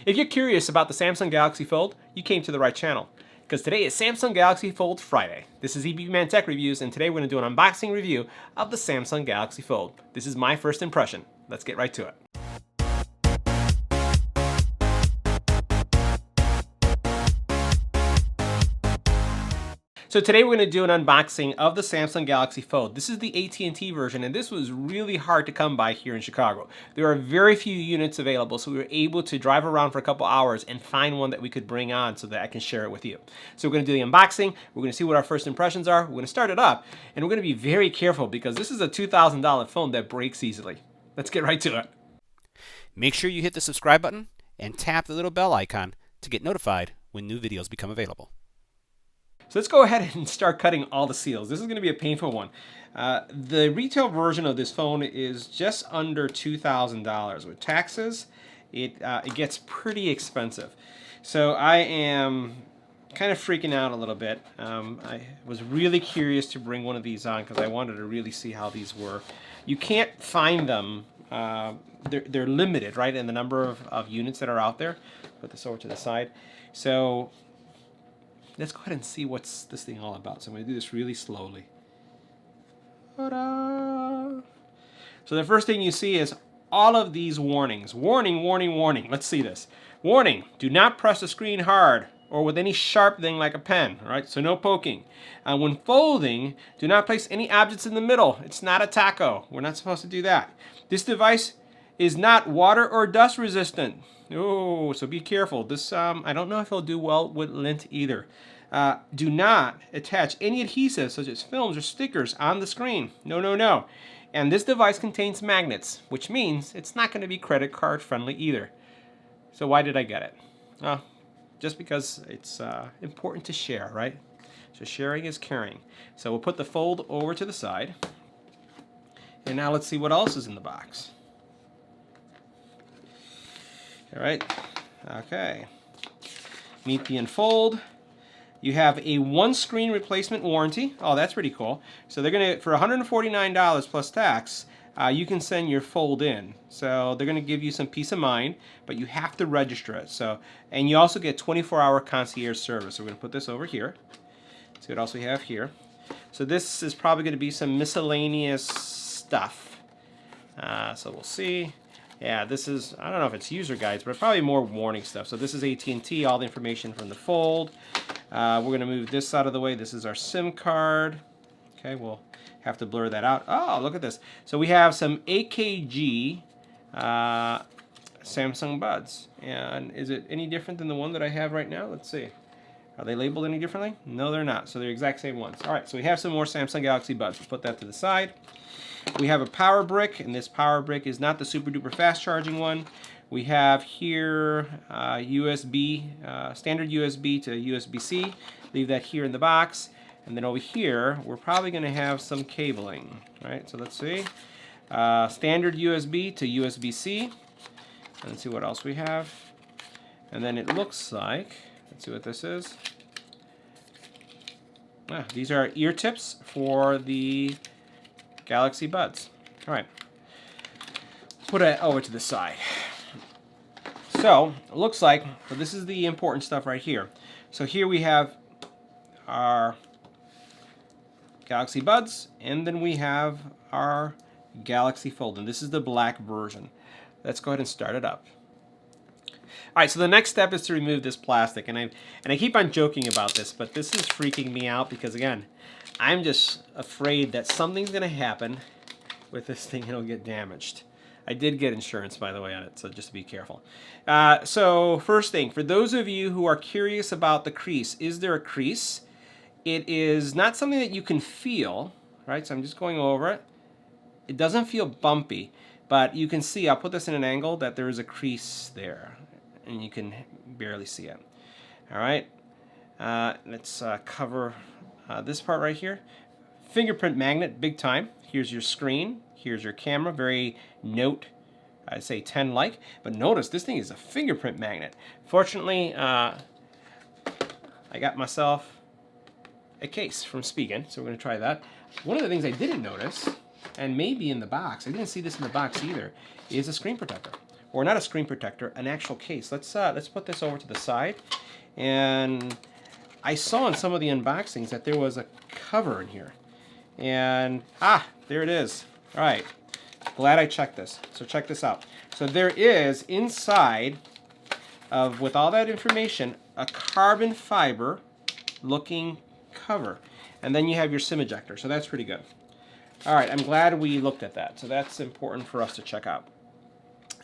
If you're curious about the Samsung Galaxy Fold, you came to the right channel, because today is Samsung Galaxy Fold Friday. This is EBPMAN Tech Reviews, and today we're going to do an unboxing review of the Samsung Galaxy Fold. This is my first impression. Let's get right to it. So today we're going to do an unboxing of the Samsung Galaxy Fold. This is the AT&T version, and this was really hard to come by here in Chicago. There are very few units available, so we were able to drive around for a couple hours and find one that we could bring on so that I can share it with you. So we're going to do the unboxing, we're going to see what our first impressions are, we're going to start it up, and we're going to be very careful because this is a $2,000 phone that breaks easily. Let's get right to it. Make sure you hit the subscribe button and tap the little bell icon to get notified when new videos become available. So let's go ahead and start cutting all the seals. This is going to be a painful one. The retail version of this phone is just under $2,000. With taxes, it gets pretty expensive. So I am kind of freaking out a little bit. I was really curious to bring one of these on because I wanted to really see how these were. You can't find them. They're limited, right, in the number of units that are out there. Put this over to the side. So let's go ahead and see what's this thing all about. So I'm going to do this really slowly. Ta-da! So the first thing you see is all of these warnings. Warning, warning, warning. Let's see this. Warning, do not press the screen hard or with any sharp thing like a pen. All right, so no poking. When folding, do not place any objects in the middle. It's not a taco. We're not supposed to do that. This device is not water or dust resistant. Oh, so be careful. This I don't know if it'll do well with lint either. Do not attach any adhesives such as films or stickers on the screen. No, no, no. And this device contains magnets, which means it's not going to be credit card friendly either. So why did I get it? Just because it's important to share, right? So sharing is caring. So we'll put the Fold over to the side. And now let's see what else is in the box. All right, okay. Meet the Unfold. You have a one screen replacement warranty. Oh, that's pretty cool. So they're gonna, for $149 plus tax, you can send your Fold in. So they're gonna give you some peace of mind, but you have to register it. So, and you also get 24-hour concierge service. So we're gonna put this over here. See what else we have here. So this is probably gonna be some miscellaneous stuff. So we'll see. Yeah, this is, I don't know if it's user guides, but probably more warning stuff. So this is AT&T, all the information from the Fold. We're going to move this out of the way. This is our SIM card. Okay, we'll have to blur that out. Oh, look at this. So we have some AKG Samsung Buds. And is it any different than the one that I have right now? Let's see. Are they labeled any differently? No, they're not. So they're the exact same ones. All right, so we have some more Samsung Galaxy Buds. We'll put that to the side. We have a power brick, and this power brick is not the super duper fast charging one. We have here USB, standard USB to USB-C. Leave that here in the box. And then over here, we're probably going to have some cabling. All right, so let's see. Standard USB to USB-C. Let's see what else we have. And then it looks like, let's see what this is. These are ear tips for the Galaxy Buds. All right, put it over to the side. So it looks like, so this is the important stuff right here. So here we have our Galaxy Buds, and then we have our Galaxy Fold, and this is the black version. Let's go ahead and start it up. All right, so the next step is to remove this plastic, and I keep on joking about this, but this is freaking me out because, again, I'm just afraid that something's going to happen with this thing and it'll get damaged. I did get insurance, by the way, on it, so just be careful. So first thing, for those of you who are curious about the crease, is there a crease? It is not something that you can feel, right? So I'm just going over it. It doesn't feel bumpy, but you can see, I'll put this in an angle, that there is a crease there, and you can barely see it. All right, let's cover this part right here. Fingerprint magnet, big time. Here's your screen. Here's your camera. Very Note, I'd say 10 like. But notice this thing is a fingerprint magnet. Fortunately, I got myself a case from Spigen, so we're going to try that. One of the things I didn't notice, and maybe in the box, I didn't see this in the box either, is a screen protector. or not a screen protector, an actual case. Let's put this over to the side. And I saw in some of the unboxings that there was a cover in here. And, there it is. All right, glad I checked this. So check this out. So there is inside of, with all that information, a carbon fiber looking cover. And then you have your SIM ejector, so that's pretty good. All right, I'm glad we looked at that. So that's important for us to check out.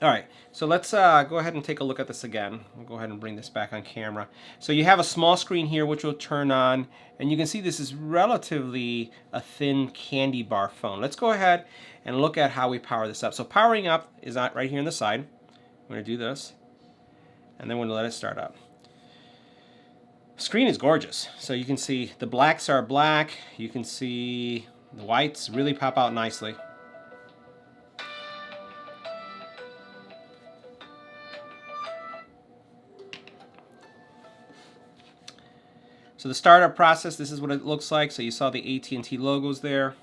All right, so let's go ahead and take a look at this again. We'll go ahead and bring this back on camera. So you have a small screen here which will turn on, and you can see this is relatively a thin candy bar phone. Let's go ahead and look at how we power this up. So powering up is right here on the side. I'm going to do this, and then we're going to let it start up. Screen is gorgeous. So you can see the blacks are black. You can see the whites really pop out nicely. So the startup process, this is what it looks like. So you saw the AT&T logos there.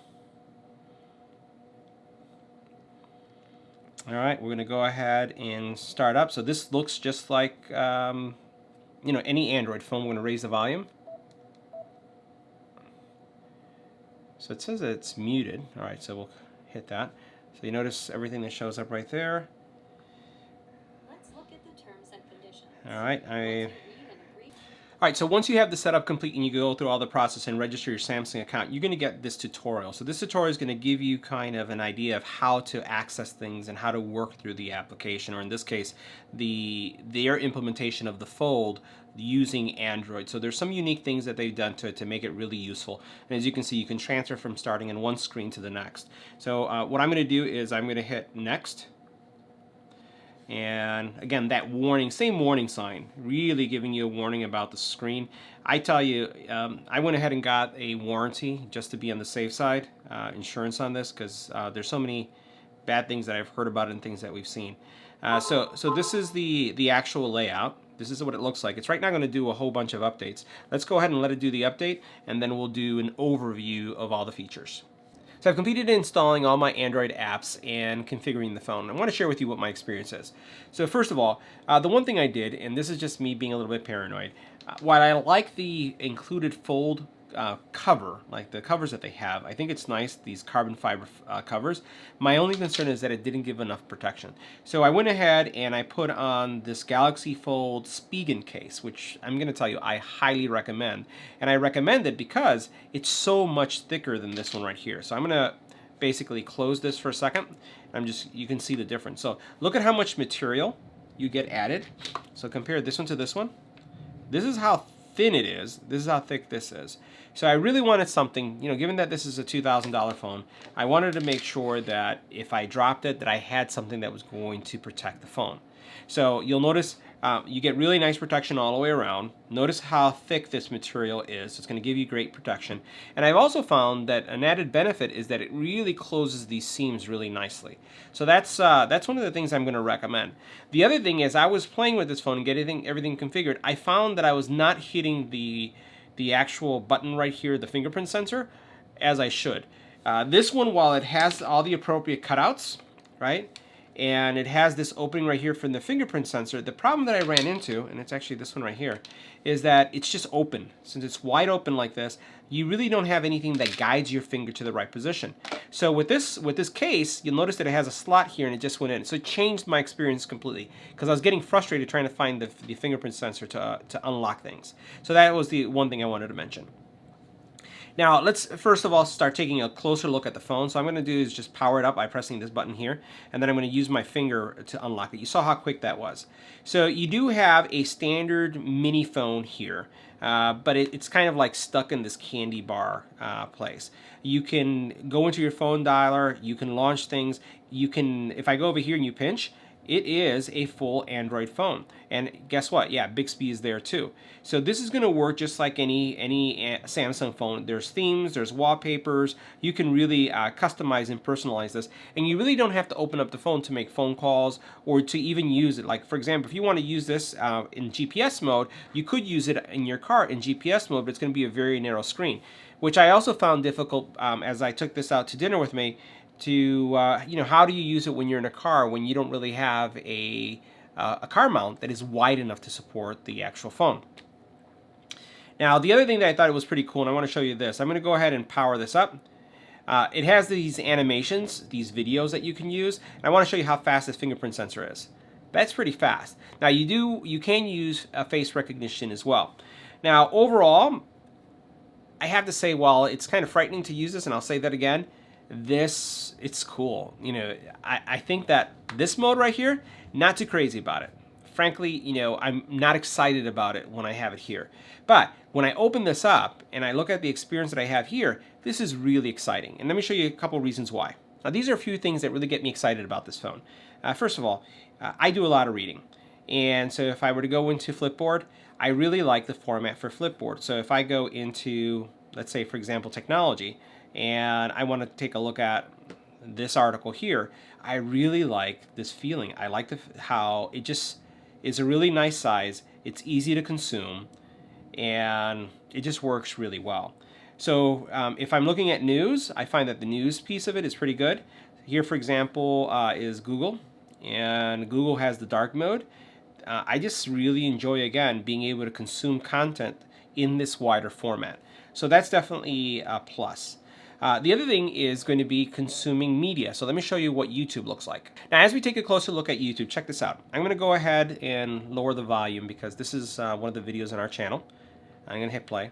All right, we're going to go ahead and start up. So this looks just like any Android phone. We're going to raise the volume. So it says that it's muted. All right, so we'll hit that. So you notice everything that shows up right there. Let's look at the terms and conditions. All right, All right, so once you have the setup complete and you go through all the process and register your Samsung account, you're going to get this tutorial. So this tutorial is going to give you kind of an idea of how to access things and how to work through the application, or in this case, their implementation of the Fold using Android. So there's some unique things that they've done to make it really useful. And as you can see, you can transfer from starting in one screen to the next. So what I'm going to do is I'm going to hit Next. And again, that warning, same warning sign, really giving you a warning about the screen. I tell you, I went ahead and got a warranty just to be on the safe side, insurance on this, because there's so many bad things that I've heard about and things that we've seen. So this is the actual layout. This is what it looks like. It's right now going to do a whole bunch of updates. Let's go ahead and let it do the update, and then we'll do an overview of all the features. So I've completed installing all my Android apps and configuring the phone. I want to share with you what my experience is. So first of all, the one thing I did, and this is just me being a little bit paranoid, while I like the included Fold cover, like the covers that they have, I think it's nice, these carbon fiber covers. My only concern is that it didn't give enough protection. So I went ahead and I put on this Galaxy Fold Spigen case, which I'm going to tell you I highly recommend. And I recommend it because it's so much thicker than this one right here. So I'm going to basically close this for a second. You can see the difference. So look at how much material you get added. So compare this one to this one. This is how thin it is. This is how thick this is. So I really wanted something, given that this is a $2,000 phone, I wanted to make sure that if I dropped it, that I had something that was going to protect the phone. So you'll notice you get really nice protection all the way around. Notice how thick this material is. It's going to give you great protection. And I've also found that an added benefit is that it really closes these seams really nicely. So that's one of the things I'm going to recommend. The other thing is I was playing with this phone and getting everything configured. I found that I was not hitting the actual button right here, the fingerprint sensor, as I should. This one, while it has all the appropriate cutouts, right? And it has this opening right here from the fingerprint sensor. The problem that I ran into, and it's actually this one right here, is that it's just open. Since it's wide open like this, you really don't have anything that guides your finger to the right position. So with this case, you'll notice that it has a slot here and it just went in. So it changed my experience completely because I was getting frustrated trying to find the fingerprint sensor to unlock things. So that was the one thing I wanted to mention. Now, let's first of all start taking a closer look at the phone. So what I'm going to do is just power it up by pressing this button here, and then I'm going to use my finger to unlock it. You saw how quick that was. So you do have a standard mini phone here, but it's kind of like stuck in this candy bar place. You can go into your phone dialer, you can launch things, if I go over here and you pinch, it is a full Android phone. And guess what? Yeah, Bixby is there too. So this is going to work just like any Samsung phone. There's themes, there's wallpapers. You can really customize and personalize this. And you really don't have to open up the phone to make phone calls or to even use it. Like, for example, if you want to use this in GPS mode, you could use it in your car in GPS mode, but it's going to be a very narrow screen, which I also found difficult as I took this out to dinner with me, to how do you use it when you're in a car when you don't really have a car mount that is wide enough to support the actual phone. Now, the other thing that I thought was pretty cool, and I want to show you this. I'm going to go ahead and power this up. It has these animations, these videos that you can use, and I want to show you how fast this fingerprint sensor is. That's pretty fast. Now, you can use face recognition as well. Now, overall, I have to say, while it's kind of frightening to use this, and I'll say that again, it's cool. I think that this mode right here, not too crazy about it. Frankly, I'm not excited about it when I have it here. But when I open this up and I look at the experience that I have here, this is really exciting. And let me show you a couple reasons why. Now, these are a few things that really get me excited about this phone. First of all, I do a lot of reading. And so if I were to go into Flipboard, I really like the format for Flipboard. So if I go into, let's say, for example, technology, and I want to take a look at this article here, I really like this feeling. I like how it just is a really nice size. It's easy to consume, and it just works really well. So if I'm looking at news, I find that the news piece of it is pretty good. Here, for example, is Google, and Google has the dark mode. I just really enjoy, again, being able to consume content in this wider format. So that's definitely a plus. The other thing is going to be consuming media. So let me show you what YouTube looks like. Now, as we take a closer look at YouTube, check this out. I'm going to go ahead and lower the volume because this is one of the videos on our channel. I'm going to hit play.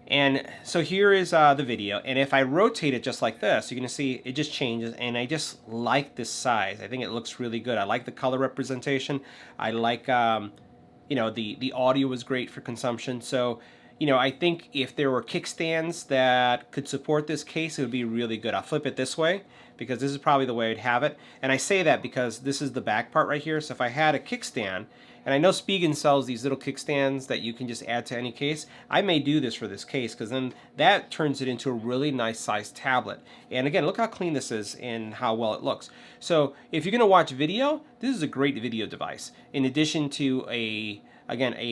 And so here is the video. And if I rotate it just like this, you're going to see it just changes. And I just like this size. I think it looks really good. I like the color representation. I like, the audio is great for consumption. So, I think if there were kickstands that could support this case, it would be really good. I'll flip it this way because this is probably the way I'd have it. And I say that because this is the back part right here. So if I had a kickstand, and I know Spigen sells these little kickstands that you can just add to any case, I may do this for this case because then that turns it into a really nice sized tablet. And again, look how clean this is and how well it looks. So if you're going to watch video, this is a great video device. In addition to a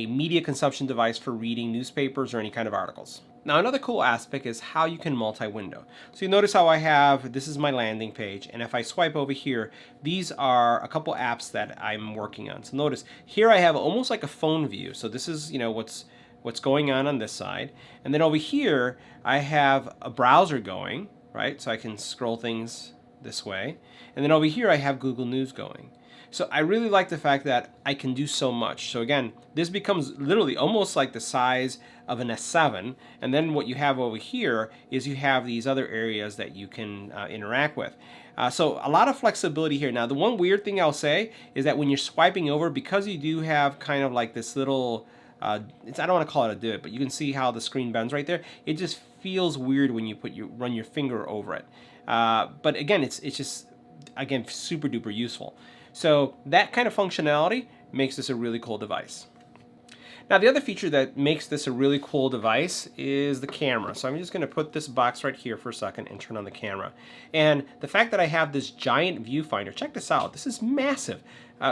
media consumption device for reading newspapers or any kind of articles. Now, another cool aspect is how you can multi-window. So you notice how this is my landing page, and if I swipe over here, these are a couple apps that I'm working on. So notice, here I have almost like a phone view. So this is, what's going on this side. And then over here, I have a browser going, right? So I can scroll things this way. And then over here, I have Google News going. So I really like the fact that I can do so much. So again, this becomes literally almost like the size of an S7. And then what you have over here is you have these other areas that you can interact with. So a lot of flexibility here. Now, the one weird thing I'll say is that when you're swiping over, because you do have kind of like this little, I don't want to call it a divot, but you can see how the screen bends right there. It just feels weird when you run your finger over it. But again, it's just, again, super duper useful. So that kind of functionality makes this a really cool device. Now, the other feature that makes this a really cool device is the camera. So I'm just going to put this box right here for a second and turn on the camera. And the fact that I have this giant viewfinder, check this out, this is massive,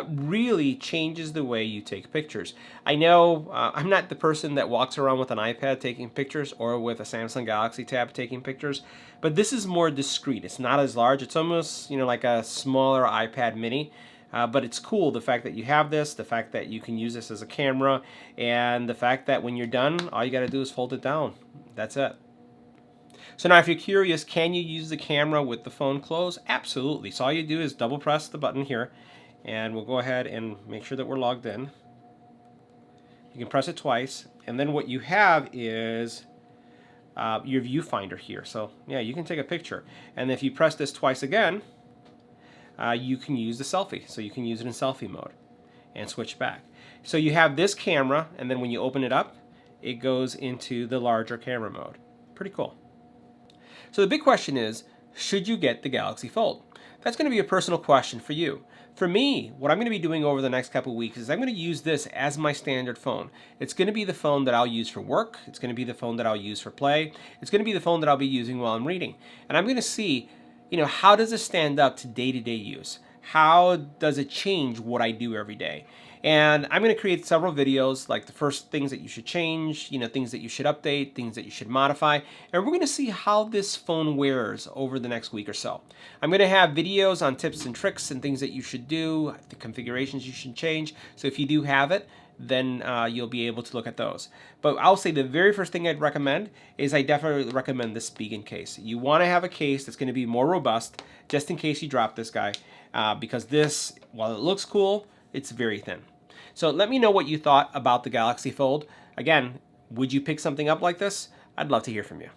really changes the way you take pictures. I know I'm not the person that walks around with an iPad taking pictures or with a Samsung Galaxy Tab taking pictures, but this is more discreet. It's not as large. It's almost, like a smaller iPad mini. But it's cool, the fact that you have this, the fact that you can use this as a camera, and the fact that when you're done, all you got to do is fold it down. That's it. So now if you're curious, can you use the camera with the phone closed? Absolutely. So all you do is double press the button here, and we'll go ahead and make sure that we're logged in. You can press it twice, and then what you have is your viewfinder here. So yeah, you can take a picture. And if you press this twice again, you can use the selfie. So you can use it in selfie mode and switch back. So you have this camera, and then when you open it up, it goes into the larger camera mode. Pretty cool. So the big question is, should you get the Galaxy Fold? That's going to be a personal question for you. For me, what I'm going to be doing over the next couple of weeks is I'm going to use this as my standard phone. It's going to be the phone that I'll use for work. It's going to be the phone that I'll use for play. It's going to be the phone that I'll be using while I'm reading. And I'm going to see, how does this stand up to day-to-day use? how does it change what I do every day? And I'm going to create several videos, like the first things that you should change, things that you should update, things that you should modify. And we're going to see how this phone wears over the next week or so. I'm going to have videos on tips and tricks and things that you should do, the configurations you should change. So if you do have it, then you'll be able to look at those. But I'll say the very first thing I'd recommend is I definitely recommend the Spigen case. You want to have a case that's going to be more robust, just in case you drop this guy, because this, while it looks cool, it's very thin. So let me know what you thought about the Galaxy Fold. Again, would you pick something up like this? I'd love to hear from you.